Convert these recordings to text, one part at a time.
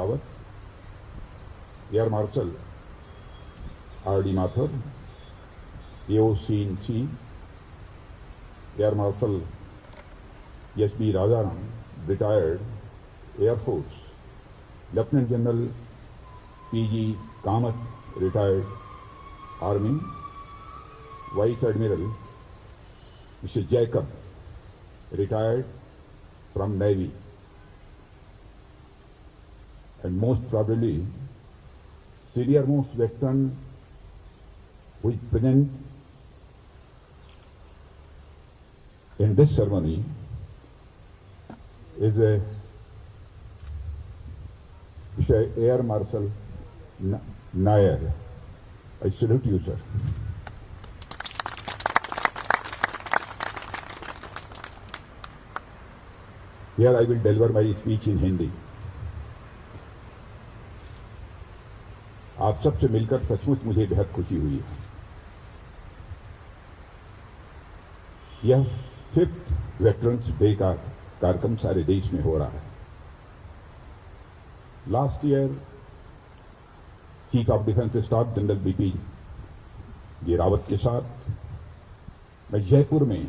Rawat, Air Marshal R.D. Mathur, AOC in Chief, Air Marshal S.B. Rajaram, retired Air Force, Lieutenant General P.G. Kamath, retired Army, Vice Admiral Mr. Jacob, retired from Navy, and most probably senior-most veteran who is present in this ceremony is Mr. Air Marshal Nair. I salute you, sir. Here I will deliver my speech in Hindi. आप सबसे मिलकर सचमुच मुझे बेहद खुशी हुई है। यह 5th वेटरन्स डे का कार्यक्रम सारे देश में हो रहा है। Last year chief of defence staff general BP ji Rawat के साथ मैं जयपुर में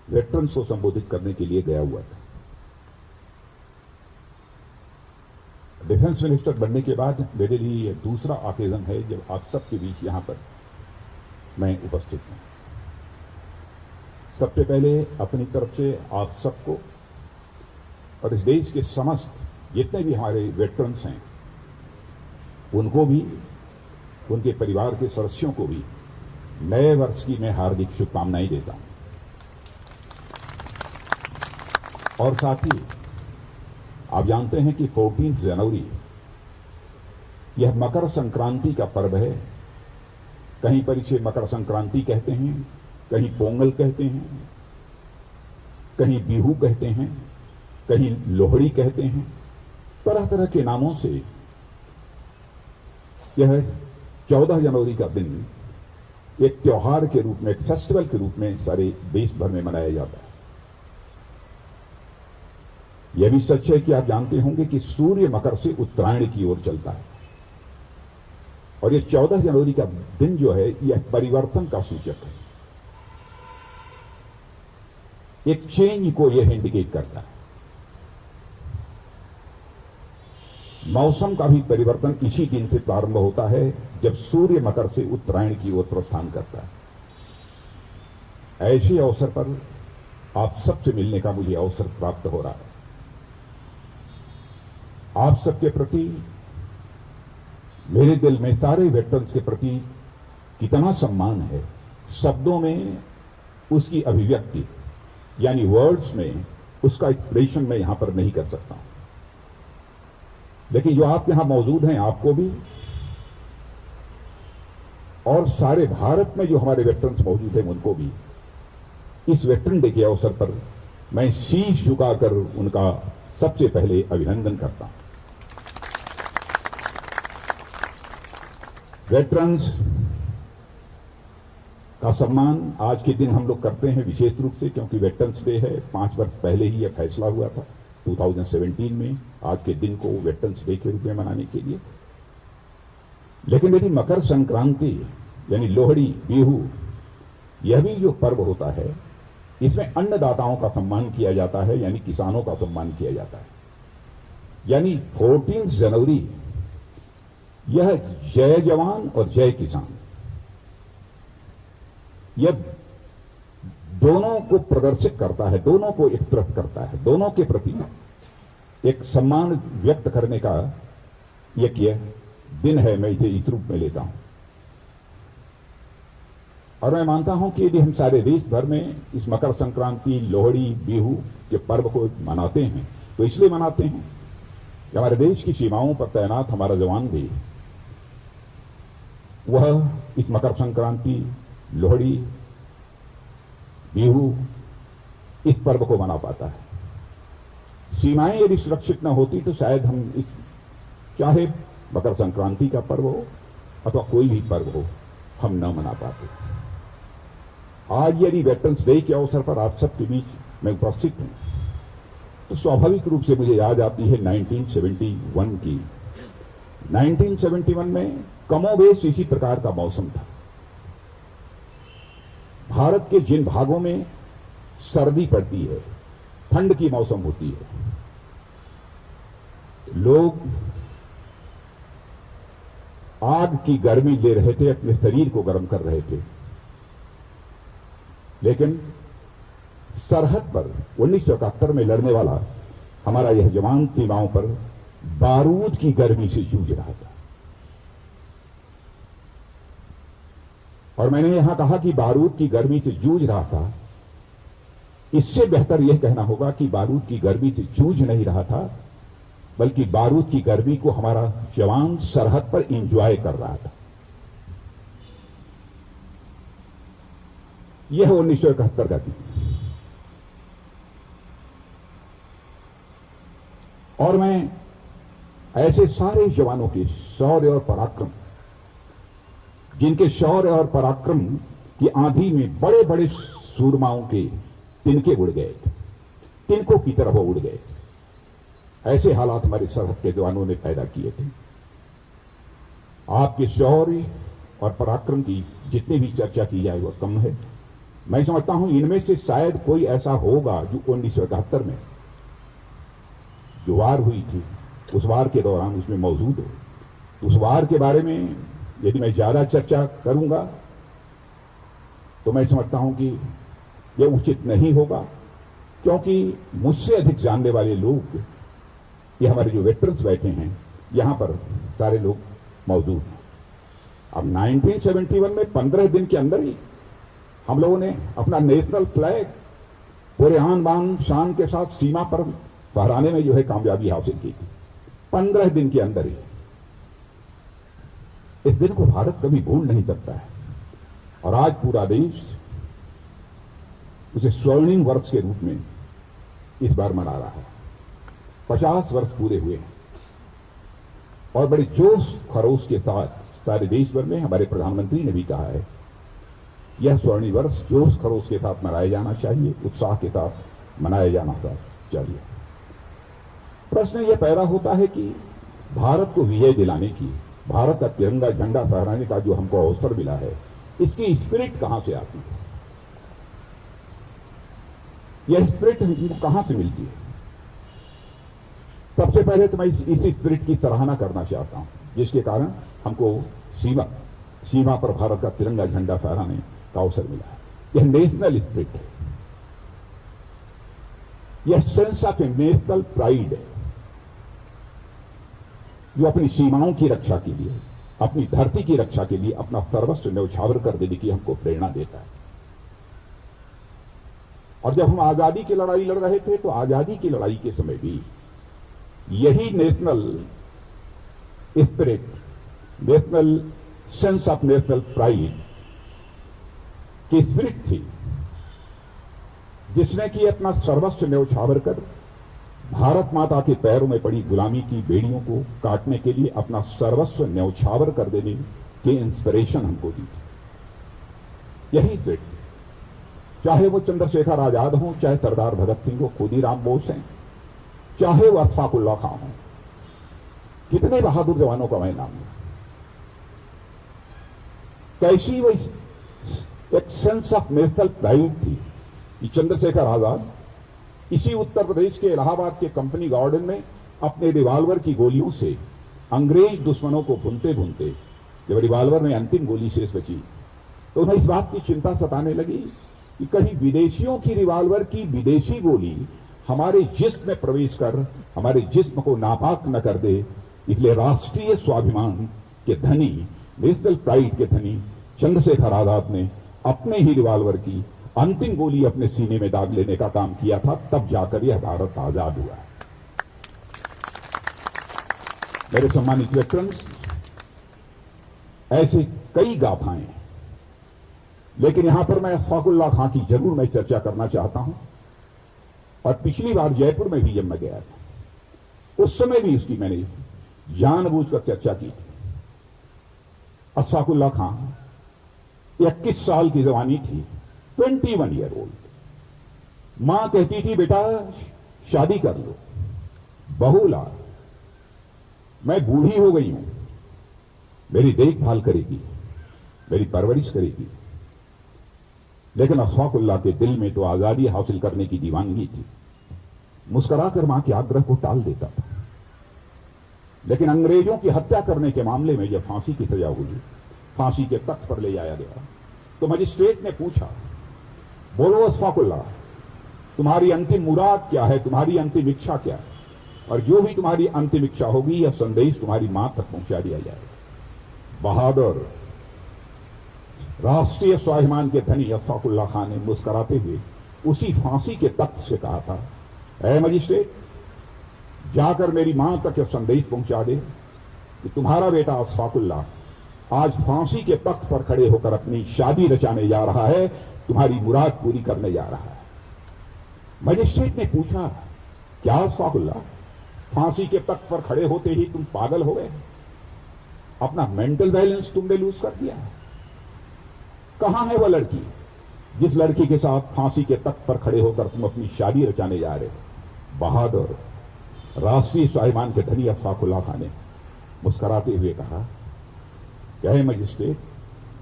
वेटरन्स को संबोधित करने के लिए गया हुआ था। डिफेंस मिनिस्टर बनने के बाद मेरे लिए यह दूसरा ऑकेजन है जब आप सबके बीच यहां पर मैं उपस्थित हूं। सबसे पहले अपनी तरफ से आप सबको और इस देश के समस्त जितने भी हमारे वेटरन्स हैं उनको भी, उनके परिवार के सदस्यों को भी नए वर्ष की मैं हार्दिक शुभकामनाएं देता हूं। और साथ ही आप जानते हैं कि 14 जनवरी यह मकर संक्रांति का पर्व है। कहीं पर इसे मकर संक्रांति कहते हैं, कहीं पोंगल कहते हैं, कहीं बिहू कहते हैं, कहीं लोहड़ी कहते हैं। तरह तरह के नामों से यह 14 जनवरी का दिन एक त्योहार के रूप में, एक फेस्टिवल के रूप में सारे देश भर में मनाया जाता है। यह भी सच है कि आप जानते होंगे कि सूर्य मकर से उत्तरायण की ओर चलता है और यह 14 जनवरी का दिन जो है यह परिवर्तन का सूचक है। एक चेंज को यह इंडिकेट करता है। मौसम का भी परिवर्तन इसी दिन से प्रारंभ होता है जब सूर्य मकर से उत्तरायण की ओर प्रस्थान करता है। ऐसे अवसर पर आप सबसे मिलने का मुझे अवसर प्राप्त हो रहा है। आप सबके प्रति मेरे दिल में सारे वेटरन्स के प्रति कितना सम्मान है, शब्दों में उसकी अभिव्यक्ति यानी वर्ड्स में उसका एक्सप्रेशन मैं यहां पर नहीं कर सकता हूं। लेकिन जो आप यहां मौजूद हैं, आपको भी और सारे भारत में जो हमारे वेटरन्स मौजूद हैं उनको भी इस वेटरन डे के अवसर पर मैं शीश झुकाकर उनका सबसे पहले अभिनंदन करता हूं। वेटरन्स का सम्मान आज के दिन हम लोग करते हैं विशेष रूप से क्योंकि वेटरन्स डे है। 5 वर्ष पहले ही यह फैसला हुआ था 2017 में आज के दिन को वेटरन्स डे के रूप में मनाने के लिए। लेकिन यदि मकर संक्रांति यानी लोहड़ी, बिहू यह भी जो पर्व होता है इसमें अन्नदाताओं का सम्मान किया जाता है यानी किसानों का सम्मान किया जाता है। यानी 14 जनवरी यह जय जवान और जय किसान यह दोनों को प्रदर्शित करता है, दोनों को एक्सप्रेस करता है, दोनों के प्रति एक सम्मान व्यक्त करने का यह दिन है। मैं इसे इस रूप में लेता हूं और मैं मानता हूं कि यदि हम सारे देश भर में इस मकर संक्रांति, लोहड़ी, बिहू के पर्व को मनाते हैं तो इसलिए मनाते हैं कि हमारे देश की सीमाओं पर तैनात हमारा जवान भी वह इस मकर संक्रांति, लोहड़ी, बिहू इस पर्व को मना पाता है। सीमाएं यदि सुरक्षित न होती तो शायद हम इस चाहे मकर संक्रांति का पर्व हो अथवा कोई भी पर्व हो हम न मना पाते। आज यदि वेटरन्स डे के अवसर पर आप सबके बीच मैं उपस्थित हूं तो स्वाभाविक रूप से मुझे याद आती है 1971 की। 1971 में कमोबेश इसी प्रकार का मौसम था। भारत के जिन भागों में सर्दी पड़ती है, ठंड की मौसम होती है, लोग आग की गर्मी ले रहे थे, अपने शरीर को गर्म कर रहे थे। लेकिन सरहद पर 1971 में लड़ने वाला हमारा यह जवान सीमाओं पर बारूद की गर्मी से जूझ रहा था। और मैंने यहां कहा कि बारूद की गर्मी से जूझ रहा था, इससे बेहतर यह कहना होगा कि बारूद की गर्मी से जूझ नहीं रहा था, बल्कि बारूद की गर्मी को हमारा जवान सरहद पर एंजॉय कर रहा था। यह 1971 का दिन। और मैं ऐसे सारे जवानों के शौर्य और पराक्रम, जिनके शौर्य और पराक्रम की आंधी में बड़े बड़े सूरमाओं के तिनके उड़ गए थे, तिनकों की तरफ उड़ गए थे, ऐसे हालात हमारे सरहद के जवानों ने पैदा किए थे। आपके शौर्य और पराक्रम की जितनी भी चर्चा की जाए वह कम है। मैं समझता हूं इनमें से शायद कोई ऐसा होगा जो 1971 में जो वार हुई थी, उस वार के दौरान उसमें मौजूद हो। उस वार के बारे में यदि मैं ज्यादा चर्चा करूंगा तो मैं समझता हूं कि यह उचित नहीं होगा, क्योंकि मुझसे अधिक जानने वाले लोग, ये हमारे जो वेटरन्स बैठे हैं यहां पर, सारे लोग मौजूद हैं। अब 1971 में 15 दिन के अंदर ही हम लोगों ने अपना नेशनल फ्लैग पूरे आन बान शान के साथ सीमा पर फहराने में जो है कामयाबी हासिल की थी, 15 दिन के अंदर ही। इस दिन को भारत कभी भूल नहीं सकता है। और आज पूरा देश उसे स्वर्णिम वर्ष के रूप में इस बार मना रहा है। 50 वर्ष पूरे हुए हैं और बड़े जोश खरोश के साथ सारे देश भर में हमारे प्रधानमंत्री ने भी कहा है यह स्वर्णिम वर्ष जोश खरोश के साथ मनाया जाना चाहिए, उत्साह के साथ मनाया जाना चाहिए। प्रश्न यह पैदा होता है कि भारत को विजय दिलाने की, भारत का तिरंगा झंडा फहराने का जो हमको अवसर मिला है, इसकी स्पिरिट कहां से आती है? यह स्पिरिट हमको कहां से मिलती है? सबसे पहले तो मैं इसी स्पिरिट की सराहना करना चाहता हूं, जिसके कारण हमको सीमा पर भारत का तिरंगा झंडा फहराने का अवसर मिला है। यह नेशनल स्पिरिट है, यह sense of A national pride है, जो अपनी सीमाओं की रक्षा के लिए, अपनी धरती की रक्षा के लिए अपना सर्वस्व न्यौछावर कर देने की हमको प्रेरणा देता है। और जब हम आजादी की लड़ाई लड़ रहे थे तो आजादी की लड़ाई के समय भी यही national spirit, national sense of national pride की स्पिरिट थी, जिसने कि अपना सर्वस्व न्यौछावर कर भारत माता के पैरों में पड़ी गुलामी की बेड़ियों को काटने के लिए अपना सर्वस्व न्यौछावर कर देने की इंस्पिरेशन हमको दी थी। यही स्पिरिट, चाहे वो चंद्रशेखर आजाद हों, चाहे सरदार भगत सिंह हो, खुदीराम बोस हैं, चाहे वो अशफाकुल्लाह खां हों, कितने बहादुर जवानों का मैं नाम लूं। कैसी वो एक सेंस ऑफ नेशनल प्राइड थी कि चंद्रशेखर आजाद इसी उत्तर प्रदेश के इलाहाबाद के कंपनी गार्डन में अपने रिवाल्वर की गोलियों से अंग्रेज दुश्मनों को भूनते भूनते, जब रिवाल्वर में अंतिम गोली शेष बची तो उन्हें इस बात की चिंता सताने लगी कि कहीं विदेशियों की रिवाल्वर की विदेशी गोली हमारे जिस्म में प्रवेश कर हमारे जिस्म को नापाक न कर दे। इसलिए राष्ट्रीय स्वाभिमान के धनी, नेशनल प्राइड के धनी चंद्रशेखर आजाद ने अपने ही रिवाल्वर की अंतिम गोली अपने सीने में दाग लेने का काम किया था, तब जाकर यह भारत आजाद हुआ। मेरे सम्मानित वेटरन्स, ऐसे कई गाथाएं, लेकिन यहां पर मैं अशफाकुल्लाह खां की जरूर मैं चर्चा करना चाहता हूं। और पिछली बार जयपुर में भी जब मैं गया था, उस समय भी इसकी मैंने जानबूझकर चर्चा की थी। अशफाकुल्लाह खां 21 साल की जवानी थी, 21 ईयर ओल्ड। मां कहती थी बेटा शादी कर लो, बहू ला, मैं बूढ़ी हो गई हूं, मेरी देखभाल करेगी, मेरी परवरिश करेगी। लेकिन अशफाकुल्लाह के दिल में तो आजादी हासिल करने की दीवानगी थी। मुस्कुराकर मां के आग्रह को टाल देता था। लेकिन अंग्रेजों की हत्या करने के मामले में जब फांसी की सजा हुई, फांसी के तख्त पर ले जाया गया, तो मजिस्ट्रेट ने पूछा, बोलो अशफाकुल्लाह, तुम्हारी अंतिम मुराद क्या है, तुम्हारी अंतिम इच्छा क्या है? और जो भी तुम्हारी अंतिम इच्छा होगी, यह संदेश तुम्हारी मां तक पहुंचा दिया जाएगा। बहादुर राष्ट्रीय स्वाभिमान के धनी अशफाकुल्लाह खान ने मुस्कुराते हुए उसी फांसी के तख्त से कहा था, ऐ मजिस्ट्रेट, जाकर मेरी मां तक यह संदेश पहुंचा दे कि तुम्हारा बेटा अशफाकुल्लाह आज फांसी के तख्त पर खड़े होकर अपनी शादी रचाने जा रहा है, तुम्हारी मुराद पूरी करने जा रहा है। मजिस्ट्रेट ने पूछा, क्या अशफाकुल्लाह, फांसी के तख्त पर खड़े होते ही तुम पागल हो गए? अपना मेंटल बैलेंस तुमने लूज कर दिया? कहां है वह लड़की जिस लड़की के साथ फांसी के तख्त पर खड़े होकर तुम अपनी शादी रचाने जा रहे हो? बहादुर राष्ट्रीय स्वाभिमान के धनी अशफाकुल्लाह खान ने मुस्कुराते हुए कहा, क्या है मजिस्ट्रेट,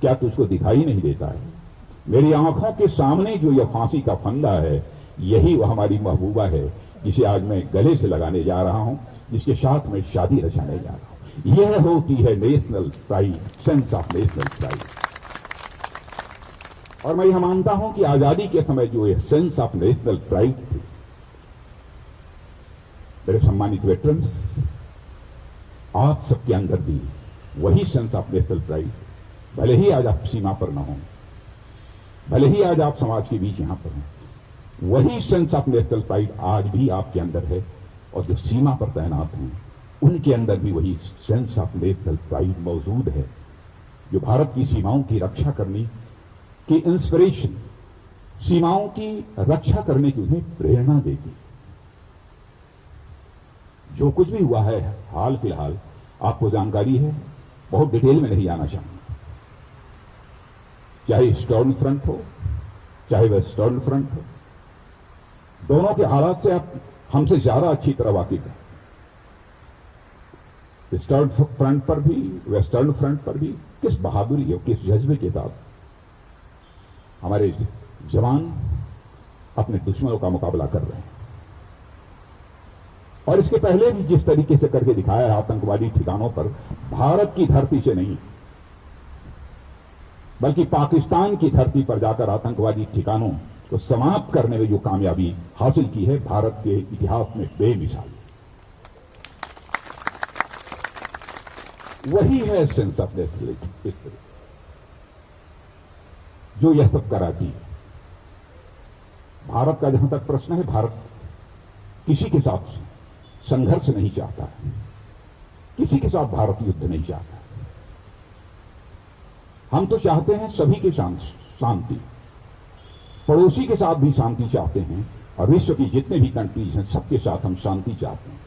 क्या तुझको दिखाई नहीं देता है? मेरी आंखों के सामने जो यह फांसी का फंदा है, यही वह हमारी महबूबा है जिसे आज मैं गले से लगाने जा रहा हूं, जिसके साथ मैं शादी रचाने जा रहा हूं। यह होती है national pride, sense of national pride. और मैं यह मानता हूं कि आजादी के समय जो यह सेंस ऑफ नेशनल प्राइड थी, मेरे सम्मानित वेटरन्स, आप सबके अंदर भी वही सेंस ऑफ नेशनल प्राइड, भले ही आज आप सीमा पर न हो, भले ही आज आप समाज के बीच यहां पर हो, वही सेंस ऑफ नेशनल प्राइड आज भी आपके अंदर है। और जो सीमा पर तैनात हैं, उनके अंदर भी वही सेंस ऑफ नेशनल प्राइड मौजूद है, जो भारत की सीमाओं की रक्षा करने की इंस्पिरेशन, सीमाओं की रक्षा करने की उन्हें प्रेरणा देगी। जो कुछ भी हुआ है हाल फिलहाल, आपको जानकारी है, बहुत डिटेल में नहीं जाना चाहूंगा। चाहे ईस्टर्न फ्रंट हो, चाहे वेस्टर्न फ्रंट हो, दोनों के हालात से आप हमसे ज्यादा अच्छी तरह वाकिफ हैं। ईस्टर्न फ्रंट पर भी, वेस्टर्न फ्रंट पर भी किस बहादुरी और किस जज्बे के साथ हमारे जवान अपने दुश्मनों का मुकाबला कर रहे हैं। और इसके पहले भी जिस तरीके से करके दिखाया है, आतंकवादी ठिकानों पर भारत की धरती से नहीं, बल्कि पाकिस्तान की धरती पर जाकर आतंकवादी ठिकानों को समाप्त करने में जो कामयाबी हासिल की है, भारत के इतिहास में बेमिसाल। वही है सेंस ऑफ नेशनलिज्म जो यह सब कराती है। भारत का जहां तक प्रश्न है, भारत किसी के साथ संघर्ष नहीं चाहता, किसी के साथ भारत युद्ध नहीं चाहता। हम तो चाहते हैं सभी के शांति, पड़ोसी के साथ भी शांति चाहते हैं, और विश्व की जितने भी कंट्रीज हैं सबके साथ हम शांति चाहते हैं,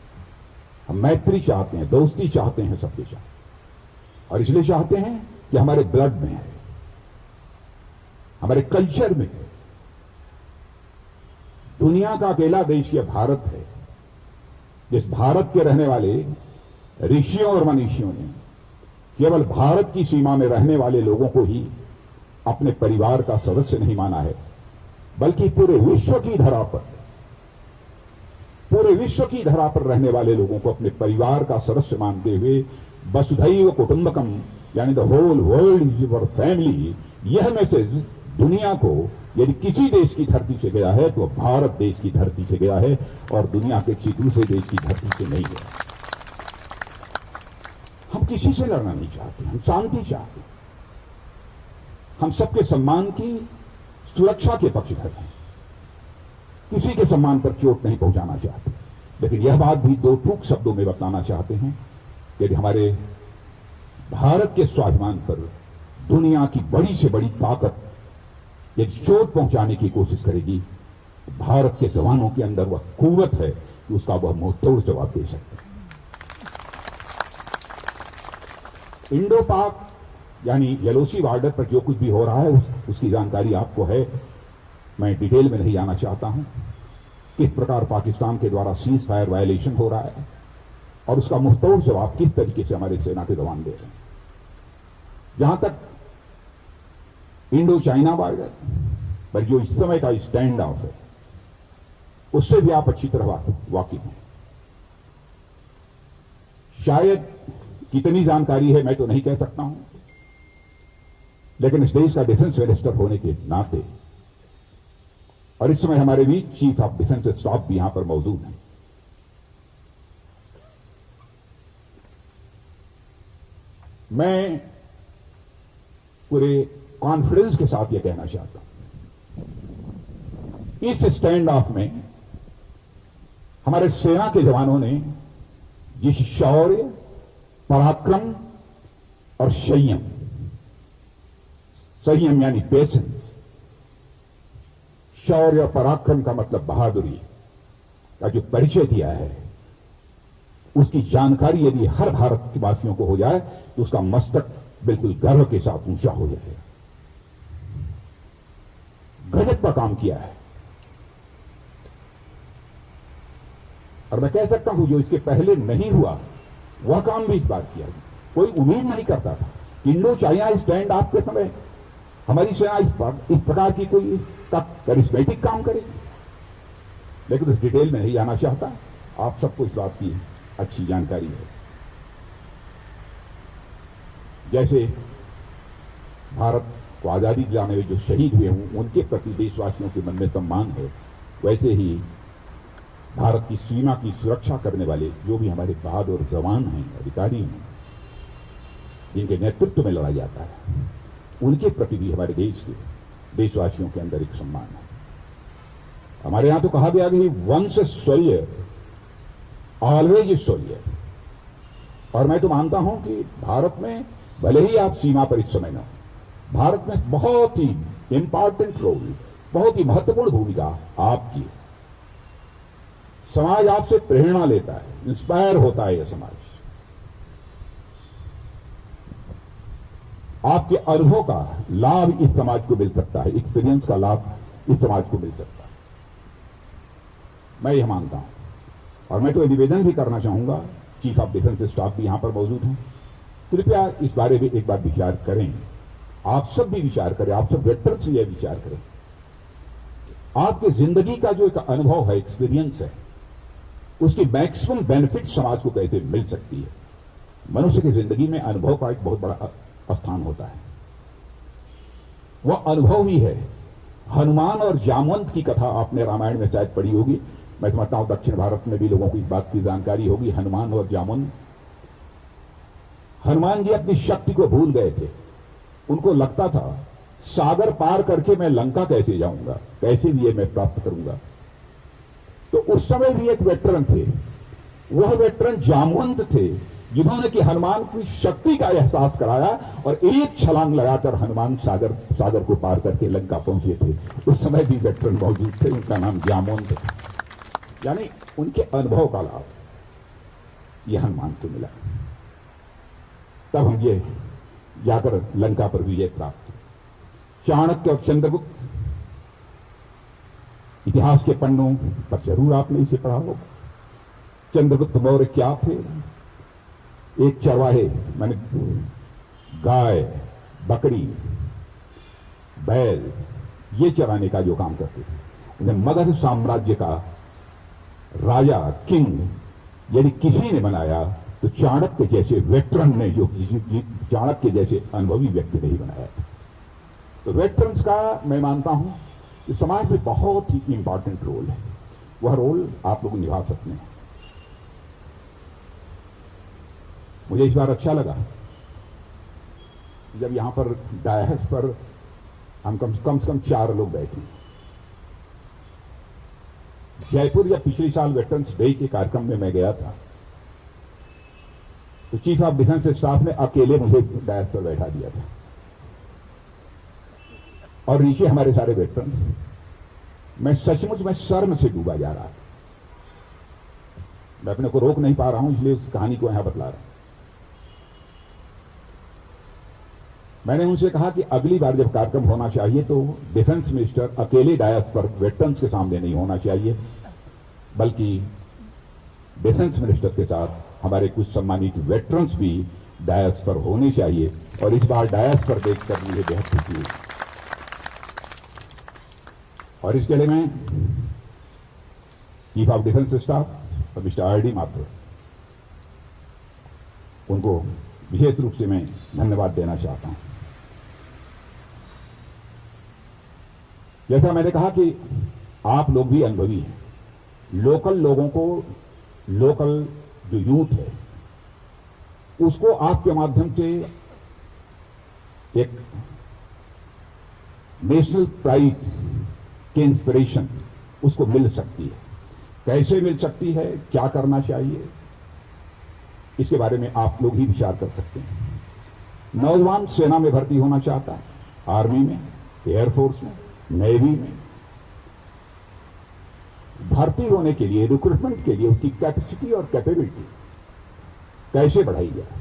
हम मैत्री चाहते हैं, दोस्ती चाहते हैं सबके साथ। और इसलिए चाहते हैं कि हमारे ब्लड में है, हमारे कल्चर में है। दुनिया का अकेला देश यह भारत है जिस भारत के रहने वाले ऋषियों और मनीषियों ने केवल भारत की सीमा में रहने वाले लोगों को ही अपने परिवार का सदस्य नहीं माना है, बल्कि पूरे विश्व की धरा पर, पूरे विश्व की धरा पर रहने वाले लोगों को अपने परिवार का सदस्य मानते हुए वसुधैव कुटुंबकम, यानी the whole world is your family, यह मैसेज दुनिया को यदि किसी देश की धरती से गया है तो भारत देश की धरती से गया है, और दुनिया के किसी दूसरे देश की धरती से नहीं गया। हम किसी से लड़ना नहीं चाहते, हम शांति चाहते हैं, हम सबके सम्मान की सुरक्षा के पक्षधर हैं, किसी के सम्मान पर चोट नहीं पहुंचाना चाहते। लेकिन यह बात भी दो टूक शब्दों में बताना चाहते हैं कि यदि हमारे भारत के स्वाभिमान पर दुनिया की बड़ी से बड़ी ताकत यदि चोट पहुंचाने की कोशिश करेगी, तो भारत के जवानों के अंदर वह कुव्वत है कि उसका वह मुंहतोड़ जवाब दे सकते हैं। इंडो पाक यानी येलोसी बॉर्डर पर जो कुछ भी हो रहा है उसकी जानकारी आपको है, मैं डिटेल में नहीं आना चाहता हूं। किस प्रकार पाकिस्तान के द्वारा सीज फायर वायलेशन हो रहा है और उसका मुंहतोड़ जवाब किस तरीके से हमारे सेना के जवान दे रहे हैं। जहां तक इंडो चाइना बॉर्डर पर जो इस समय का स्टैंड ऑफ है, उससे भी आप अच्छी तरह वाकिफ हैं। शायद कितनी जानकारी है मैं तो नहीं कह सकता हूं, लेकिन इस देश का डिफेंस मिनिस्टर होने के नाते और इस समय हमारे बीच चीफ ऑफ डिफेंस स्टाफ भी यहां पर मौजूद हैं। मैं पूरे कॉन्फिडेंस के साथ यह कहना चाहता हूं, इस स्टैंड ऑफ में हमारे सेना के जवानों ने जिस शौर्य, पराक्रम और संयम यानी पेशेंस, शौर्य और पराक्रम का मतलब बहादुरी का जो परिचय दिया है, उसकी जानकारी यदि हर भारत के वासियों को हो जाए तो उसका मस्तक बिल्कुल गर्व के साथ ऊंचा हो जाएगा। गजब का काम किया है। और मैं कह सकता हूं जो इसके पहले नहीं हुआ वह काम भी इस बार किया। कोई उम्मीद नहीं करता था कि इंडो चाइना स्टैंड ऑफ के समय हमारी सेना इस प्रकार की कोई करिश्मेटिक काम करेगी, लेकिन उस डिटेल में नहीं जाना चाहता। आप सबको इस बात की अच्छी जानकारी है। जैसे भारत को आजादी दिलाने में जो शहीद हुए हों उनके प्रति देशवासियों के मन में सम्मान है, वैसे ही भारत की सीमा की सुरक्षा करने वाले जो भी हमारे बहादुर जवान हैं, अधिकारी हैं, जिनके नेतृत्व में लड़ा जाता है, उनके प्रति भी हमारे देश के देशवासियों के अंदर एक सम्मान है। हमारे यहां तो कहा गया कि वंस सोल्जर ऑलवेज सोल्जर। और मैं तो मानता हूं कि भारत में भले ही आप सीमा पर इस समय न हो, भारत में बहुत ही इंपॉर्टेंट रोल, बहुत ही महत्वपूर्ण भूमिका आपकी। समाज आपसे प्रेरणा लेता है, इंस्पायर होता है यह समाज। आपके अनुभव का लाभ इस समाज को मिल सकता है, एक्सपीरियंस का लाभ इस समाज को मिल सकता है, मैं यह मानता हूं। और मैं तो निवेदन भी करना चाहूंगा, चीफ ऑफ डिफेंस स्टाफ भी यहां पर मौजूद हैं, कृपया इस बारे में एक बार विचार करें। आप सब भी विचार करें, आप सब वेटरन्स यह विचार करें, आपकी जिंदगी का जो एक अनुभव है, एक्सपीरियंस है, उसकी मैक्सिमम बेनिफिट समाज को कैसे मिल सकती है। मनुष्य की जिंदगी में अनुभव का एक बहुत बड़ा स्थान होता है। वह अनुभव ही है। हनुमान और जामवंत की कथा आपने रामायण में शायद पढ़ी होगी। मैं समझता हूं दक्षिण भारत में भी लोगों को इस बात की जानकारी होगी। हनुमान और जामवंत, हनुमान जी अपनी शक्ति को भूल गए थे। उनको लगता था सागर पार करके मैं लंका कैसे जाऊंगा, कैसे भी ये मैं प्राप्त करूंगा। तो उस समय भी एक वेटरन थे, वह वेटरन जामवंत थे, जिन्होंने कि हनुमान की शक्ति का एहसास कराया और एक छलांग लगाकर हनुमान सागर को पार करके लंका पहुंचे थे। उस समय भी वेटरन मौजूद थे, उनका नाम जामवंत था। यानी उनके अनुभव का लाभ यह हनुमान को मिला। तब हम ये जाकर लंका पर विजय प्राप्त किया। चाणक्य और चंद्रगुप्त, इतिहास के पन्नों पर जरूर आपने इसे पढ़ा होगा। चंद्रगुप्त मौर्य क्या थे? एक चरवाहे, माने गाय, बकरी, बैल, ये चराने का जो काम करते थे। उन्हें मगध साम्राज्य का राजा, किंग यदि किसी ने बनाया तो चाणक्य जैसे वेटरन ने, जो चाणक्य जैसे अनुभवी व्यक्ति नहीं बनाया। तो वेटरन्स का मैं मानता हूं कि समाज में बहुत ही इंपॉर्टेंट रोल है। वह रोल आप लोग निभा सकते हैं। मुझे इस बार अच्छा लगा जब यहां पर डायस पर हम कम से कम 4 लोग बैठे। जयपुर या पिछले साल वेटरन्स डे के कार्यक्रम में मैं गया था, तो चीफ ऑफ डिफेंस स्टाफ ने अकेले मुझे डायस पर बैठा दिया था और नीचे हमारे सारे वेटरन्स। मैं सचमुच में शर्म से डूबा जा रहा था। मैं अपने को रोक नहीं पा रहा हूं, इसलिए उस कहानी को यहां बतला रहा हूं। मैंने उनसे कहा कि अगली बार जब कार्यक्रम होना चाहिए तो डिफेंस मिनिस्टर अकेले डायस पर वेटरन्स के सामने नहीं होना चाहिए, बल्कि डिफेंस मिनिस्टर के साथ हमारे कुछ सम्मानित वेटरन्स भी डायस पर होने चाहिए, और इस बार डायस पर देखकर मुझे बेहद खुशी हुई। और इसके लिए मैं चीफ ऑफ डिफेंस स्टाफ और मिस्टर आर डी माथुर, उनको विशेष रूप से मैं धन्यवाद देना चाहता हूं। जैसा मैंने कहा कि आप लोग भी अनुभवी हैं, लोकल लोगों को, लोकल जो यूथ है उसको आपके माध्यम से एक नेशनल प्राइड की इंस्पिरेशन उसको मिल सकती है। कैसे मिल सकती है, क्या करना चाहिए, इसके बारे में आप लोग ही विचार कर सकते हैं। नौजवान सेना में भर्ती होना चाहता है, आर्मी में, एयरफोर्स में, नेवी में भर्ती होने के लिए, रिक्रूटमेंट के लिए उसकी कैपेसिटी और कैपेबिलिटी कैसे बढ़ाई जाए,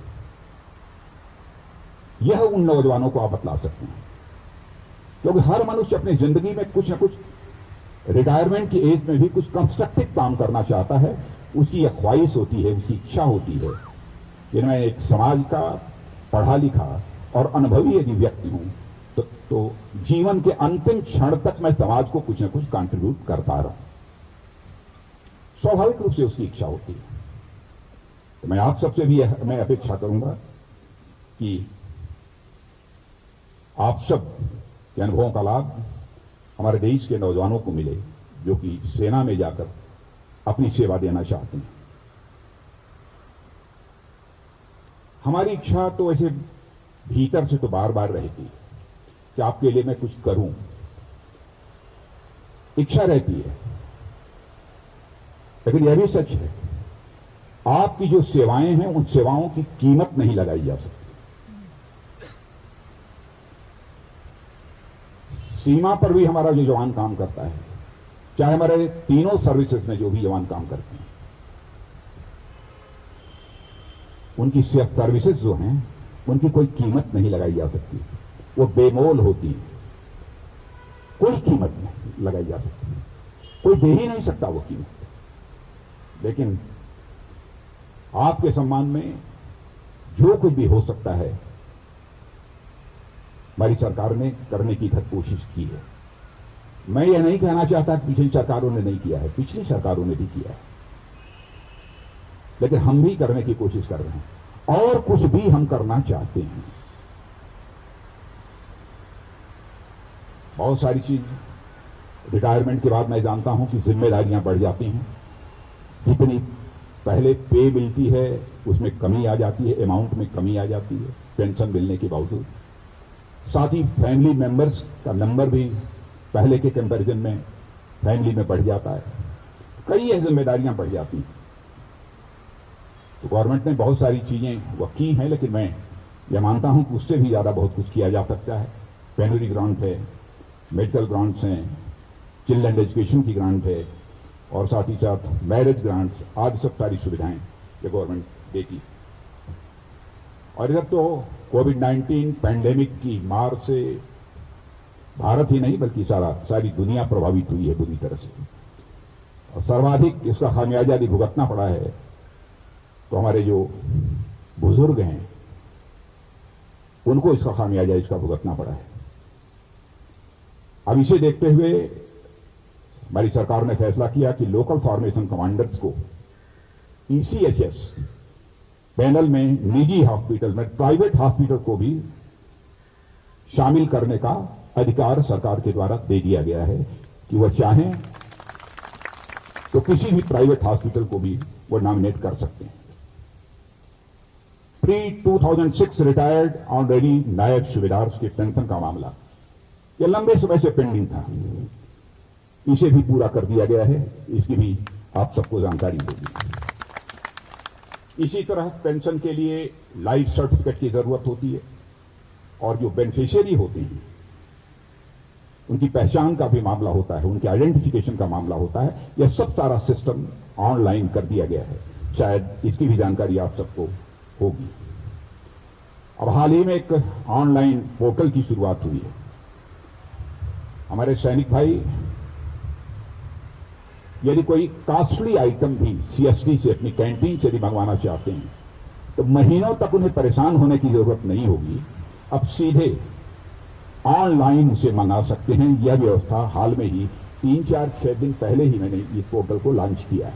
यह उन नौजवानों को आप बतला सकते हैं। क्योंकि हर मनुष्य अपनी जिंदगी में कुछ न कुछ रिटायरमेंट की एज में भी कुछ कंस्ट्रक्टिव काम करना चाहता है, उसकी एक ख्वाहिश होती है, उसकी इच्छा होती है कि मैं एक समाज का पढ़ा लिखा और अनुभवी यदि व्यक्ति हूं तो जीवन के अंतिम क्षण तक मैं समाज को कुछ न कुछ कंट्रीब्यूट करता रहूं। स्वाभाविक रूप से उसकी इच्छा होती है। तो मैं आप सबसे भी मैं अपेक्षा करूंगा कि आप सब के अनुभवों का लाभ हमारे देश के नौजवानों को मिले, जो कि सेना में जाकर अपनी सेवा देना चाहते हैं। हमारी इच्छा तो ऐसे भीतर से तो बार बार रहती है कि आपके लिए मैं कुछ करूं, इच्छा रहती है, लेकिन यह भी सच है आपकी जो सेवाएं हैं उन सेवाओं की कीमत नहीं लगाई जा सकती। सीमा पर भी हमारा जो जवान काम करता है, चाहे हमारे तीनों सर्विसेज में जो भी जवान काम करते हैं, उनकी सर्विसेज जो हैं उनकी कोई कीमत नहीं लगाई जा सकती। वो बेमोल होती है, कोई कीमत नहीं लगाई जा सकती, कोई दे ही नहीं सकता वो कीमत। लेकिन आपके सम्मान में जो कुछ भी हो सकता है हमारी सरकार ने करने की कोशिश की है। मैं यह नहीं कहना चाहता कि पिछली सरकारों ने नहीं किया है, पिछली सरकारों ने भी किया है, लेकिन हम भी करने की कोशिश कर रहे हैं और कुछ भी हम करना चाहते हैं। बहुत सारी चीज रिटायरमेंट के बाद मैं जानता हूं कि जिम्मेदारियां बढ़ जाती हैं। जितनी पहले पे मिलती है उसमें कमी आ जाती है, अमाउंट में कमी आ जाती है पेंशन मिलने के बावजूद। साथ ही फैमिली मेंबर्स का नंबर भी पहले के कंपैरिजन में फैमिली में बढ़ जाता है, कई जिम्मेदारियां बढ़ जाती हैं। तो गवर्नमेंट ने बहुत सारी चीजें वो की हैं, लेकिन मैं यह मानता हूं कि उससे भी ज्यादा बहुत कुछ किया जा सकता है। पेनरी ग्रांट है, मेडिकल ग्रांट्स हैं, चिल्ड्रन एजुकेशन की ग्रांट है, और साथ ही साथ मैरिज ग्रांट्स, आदि सब सारी सुविधाएं ये गवर्नमेंट देती। और इधर तो कोविड-19 पैंडेमिक की मार से भारत ही नहीं बल्कि सारी दुनिया प्रभावित हुई है बुरी तरह से, और सर्वाधिक इसका खामियाजा भी भुगतना पड़ा है तो हमारे जो बुजुर्ग हैं उनको इसका खामियाजा इसका भुगतना पड़ा है। अब इसे देखते हुए हमारी सरकार ने फैसला किया कि लोकल फॉर्मेशन कमांडर्स को ईसीएचएस पैनल में निजी हॉस्पिटल में, प्राइवेट हॉस्पिटल को भी शामिल करने का अधिकार सरकार के द्वारा दे दिया गया है कि वह चाहें तो किसी भी प्राइवेट हॉस्पिटल को भी वो नॉमिनेट कर सकते हैं। प्री 2006 रिटायर्ड ऑनरेडी नायब सूबेदार्स के पेंशन का मामला यह लंबे समय से पेंडिंग था, इसे भी पूरा कर दिया गया है, इसकी भी आप सबको जानकारी होगी। इसी तरह पेंशन के लिए लाइफ सर्टिफिकेट की जरूरत होती है, और जो बेनिफिशियरी होते हैं उनकी पहचान का भी मामला होता है, उनके आइडेंटिफिकेशन का मामला होता है। यह सब सारा सिस्टम ऑनलाइन कर दिया गया है, शायद इसकी भी जानकारी आप सबको होगी। अब हाल ही में एक ऑनलाइन पोर्टल की शुरुआत हुई है। हमारे सैनिक भाई यदि कोई कॉस्टली आइटम भी सीएसडी से अपनी कैंटीन से भी मंगवाना चाहते हैं तो महीनों तक उन्हें परेशान होने की जरूरत नहीं होगी। अब सीधे ऑनलाइन उसे मंगा सकते हैं। यह व्यवस्था हाल में ही 3-4-6 दिन पहले ही मैंने इस पोर्टल को लॉन्च किया है।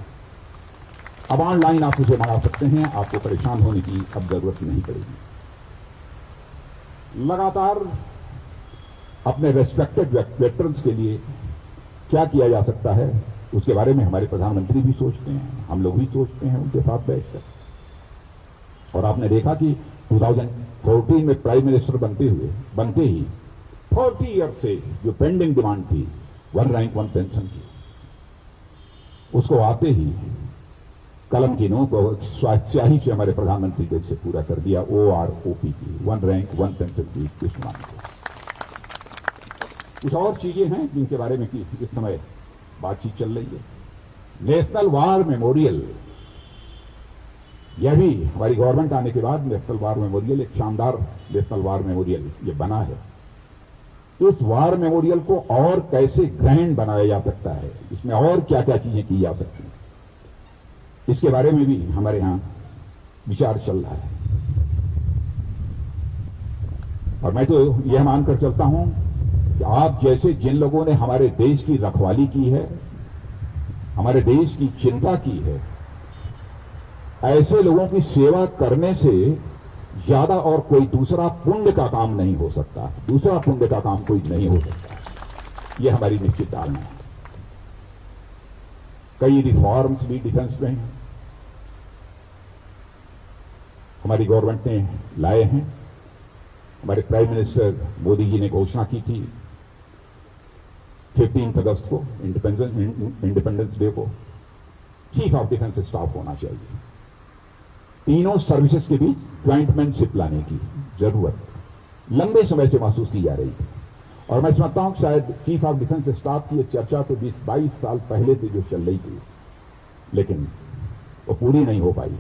अब ऑनलाइन आप उसे मंगा सकते हैं, आपको परेशान होने की अब जरूरत नहीं पड़ेगी। लगातार अपने रेस्पेक्टेड वेटरन्स के लिए क्या किया जा सकता है उसके बारे में हमारे प्रधानमंत्री भी सोचते हैं, हम लोग भी सोचते हैं उनके साथ बैठकर। और आपने देखा कि 2014 में प्राइम मिनिस्टर बनते ही 40 ईयर्स से जो पेंडिंग डिमांड थी 1 रैंक 1 पेंशन की, उसको आते ही कलम की नोक और स्याही से हमारे प्रधानमंत्री ने इसे पूरा कर दिया। OROP की 1 रैंक 1 पेंशन की इस मांग को। कुछ और चीजें हैं जिनके बारे में कि इस समय बातचीत चल रही है। नेशनल वार मेमोरियल, यह भी हमारी गवर्नमेंट आने के बाद नेशनल वार मेमोरियल, एक शानदार नेशनल वार मेमोरियल ये बना है। इस वार मेमोरियल को और कैसे ग्रैंड बनाया जा सकता है, इसमें और क्या क्या चीजें की जा सकती हैं, इसके बारे में भी हमारे यहां विचार चल रहा है। और मैं तो यह मानकर चलता हूं कि आप जैसे जिन लोगों ने हमारे देश की रखवाली की है, हमारे देश की चिंता की है, ऐसे लोगों की सेवा करने से ज्यादा और कोई दूसरा पुण्य का काम नहीं हो सकता। दूसरा पुण्य का काम कोई नहीं हो सकता। यह हमारी निश्चित धारणा है। कई रिफॉर्म्स भी डिफेंस में हमारी गवर्नमेंट ने लाए हैं। हमारे प्राइम मिनिस्टर मोदी जी ने घोषणा की थी 15 अगस्त को, इंडिपेंडेंस डे को, चीफ ऑफ डिफेंस स्टाफ होना चाहिए। तीनों सर्विसेज के बीच ज्वाइंटमैनशिप लाने की जरूरत लंबे समय से महसूस की जा रही थी। और मैं समझता हूं कि शायद चीफ ऑफ डिफेंस स्टाफ की चर्चा तो 20-22 साल पहले से जो चल रही थी, लेकिन वो पूरी नहीं हो पाई।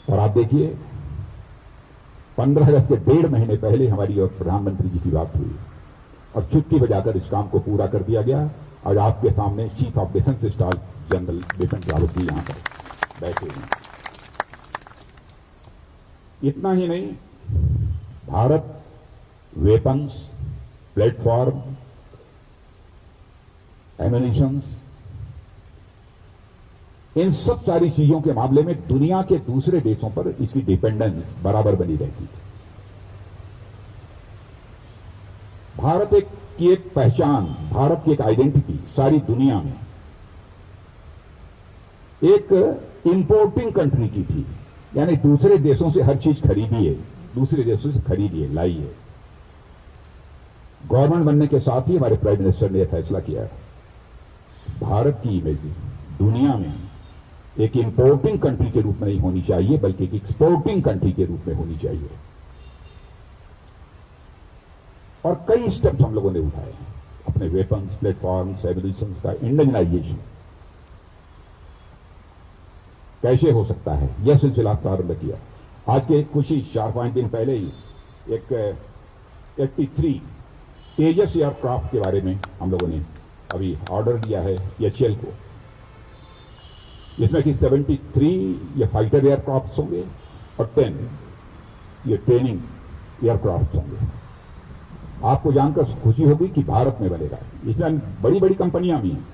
और आप देखिए 15 अगस्त के 1.5 महीने पहले हमारी और प्रधानमंत्री जी की बात हुई और चुटकी बजाकर इस काम को पूरा कर दिया गया। आज आपके सामने chief of defence staff general Bipin Rawat ji यहां पर बैठे हैं। इतना ही नहीं, भारत वेपन्स, प्लेटफॉर्म, एम्यूनिशंस, इन सब सारी चीजों के मामले में दुनिया के दूसरे देशों पर इसकी डिपेंडेंस बराबर बनी रहती है। भारत की एक पहचान, भारत की एक आइडेंटिटी सारी दुनिया में एक इंपोर्टिंग कंट्री की थी, यानी दूसरे देशों से हर चीज खरीदिए, दूसरे देशों से खरीदिए, लाइए। गवर्नमेंट बनने के साथ ही हमारे प्राइम मिनिस्टर ने यह फैसला किया है, भारत की इमेज दुनिया में एक इंपोर्टिंग कंट्री के रूप में नहीं होनी चाहिए, बल्कि एक एक्सपोर्टिंग कंट्री के रूप में होनी चाहिए। और कई स्टेप्स हम लोगों ने उठाए अपने वेपन्स, प्लेटफॉर्म्स, एम्यूनिशंस का इंडिजनाइजेशन कैसे हो सकता है, यह सिलसिला प्रारंभ किया। आज के कुछ ही 4-5 दिन पहले ही एक 83 तेजस एयरक्राफ्ट के बारे में हम लोगों ने अभी ऑर्डर दिया है एचएएल को, जिसमें कि 73 ये फाइटर एयरक्राफ्ट होंगे और 10 ये ट्रेनिंग एयरक्राफ्ट होंगे। आपको जानकर खुशी होगी कि भारत में बनेगा। इसमें बड़ी बड़ी कंपनियां भी हैं,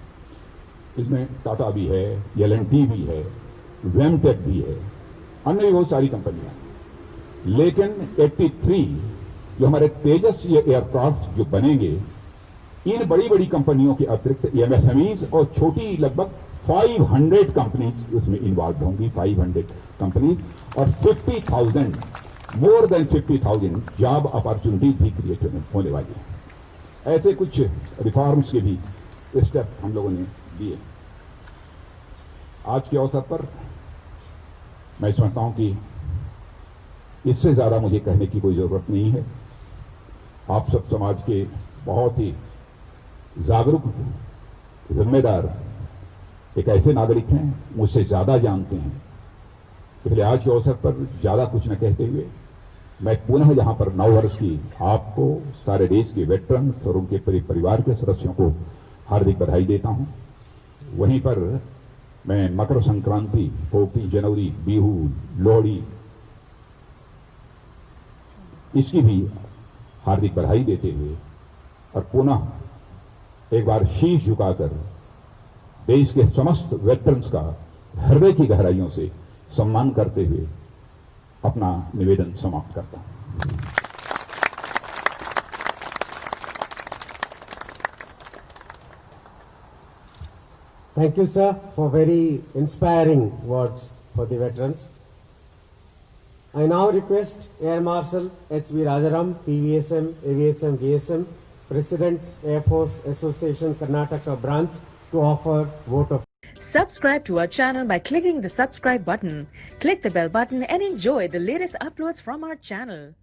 इसमें टाटा भी है, एल&टी भी है, वेमटेक भी है, अन्य भी बहुत सारी कंपनियां। लेकिन 83 जो हमारे तेजस ये एयरक्राफ्ट जो बनेंगे, इन बड़ी बड़ी कंपनियों के अतिरिक्त एमएसएमईज और छोटी लगभग 500 कंपनीज उसमें इन्वॉल्व होंगी, 500 कंपनीज, और 50,000 मोर देन 50,000 जॉब अपॉर्चुनिटीज भी क्रिएट होने वाली है। ऐसे कुछ रिफॉर्म्स के भी स्टेप हम लोगों ने दिए। आज के अवसर पर मैं समझता हूं कि इससे ज्यादा मुझे कहने की कोई जरूरत नहीं है। आप सब समाज के बहुत ही जागरूक, जिम्मेदार एक ऐसे नागरिक हैं, मुझसे ज्यादा जानते हैं। इसलिए आज के अवसर पर ज्यादा कुछ न कहते हुए मैं पुनः यहां पर 9 वर्ष की आपको, सारे देश के वेटरन्स और उनके परिवार के सदस्यों को हार्दिक बधाई देता हूं। वहीं पर मैं मकर संक्रांति, 14 जनवरी, बिहू, लोहड़ी, इसकी भी हार्दिक बधाई देते हुए और पुनः एक बार शीश झुकाकर देश के समस्त वेटरन्स का हृदय की गहराइयों से सम्मान करते हुए अपना निवेदन समाप्त करता हूं। Thank you, sir, for very inspiring words for the veterans. I now request Air Marshal H.V. Rajaram, PVSM, AVSM, GSM, President, Air Force Association, Karnataka branch, to offer vote of. Subscribe to our channel by clicking the subscribe button. Click the bell button and enjoy the latest uploads from our channel.